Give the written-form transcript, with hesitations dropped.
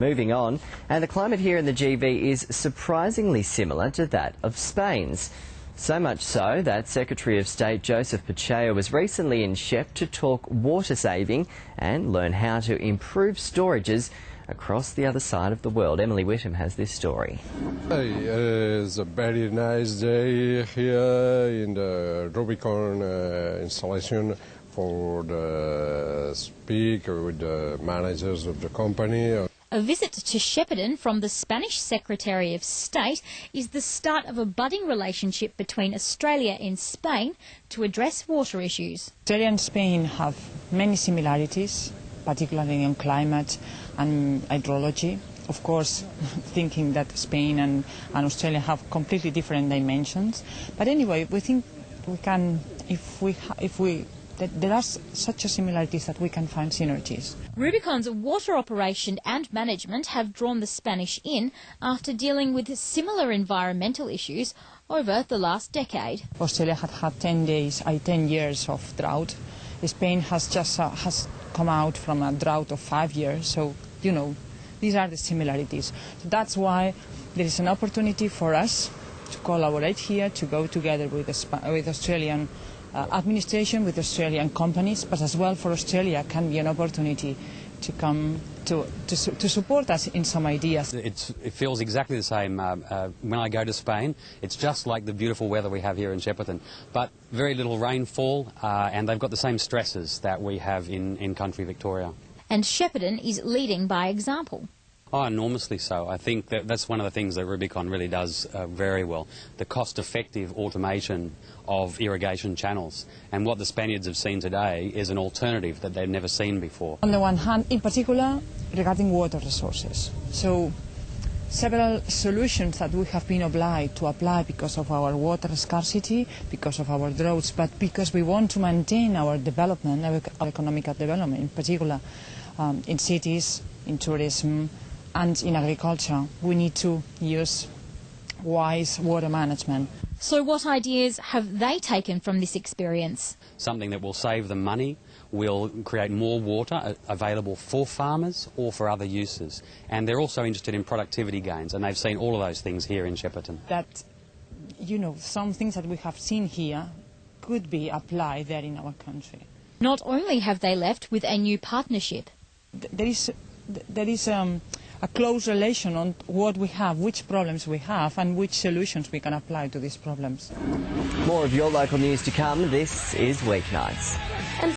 Moving on, and the climate here in the GB is surprisingly similar to that of Spain's. So much so that Secretary of State Joseph Pacheco was recently in Shep to talk water saving and learn how to improve storages across the other side of the world. Emily Whittam has this story. It's a very nice day here in the Rubicon installation for the speak with the managers of the company. A visit to Shepparton from the Spanish Secretary of State is the start of a budding relationship between Australia and Spain to address water issues. Australia and Spain have many similarities, particularly in climate and hydrology. Of course, thinking that Spain and Australia have completely different dimensions. But anyway, we think we can, there are such similarities that we can find synergies. Rubicon's water operation and management have drawn the Spanish in after dealing with similar environmental issues over the last decade. Australia had 10 years of drought. Spain has just has come out from a drought of 5 years, so, you know, these are the similarities. So that's why there is an opportunity for us to collaborate here, to go together with Australian administration, with Australian companies, but as well for Australia can be an opportunity to come to support us in some ideas. It feels exactly the same when I go to Spain. It's just like the beautiful weather we have here in Shepparton, but very little rainfall, and they've got the same stresses that we have in country Victoria. And Shepparton is leading by example. Oh, enormously so. I think that's one of the things that Rubicon really does very well, the cost-effective automation of irrigation channels. And what the Spaniards have seen today is an alternative that they've never seen before. On the one hand, in particular, regarding water resources. So, several solutions that we have been obliged to apply because of our water scarcity, because of our droughts, but because we want to maintain our development, our economic development, in particular in cities, in tourism, and in agriculture. We need to use wise water management. So what ideas have they taken from this experience? Something that will save them money, will create more water available for farmers or for other uses. And they're also interested in productivity gains, and they've seen all of those things here in Shepparton. That, you know, some things that we have seen here could be applied there in our country. Not only have they left with a new partnership. There is a close relation on what we have, which problems we have, and which solutions we can apply to these problems. More of your local news to come. This is Weeknights.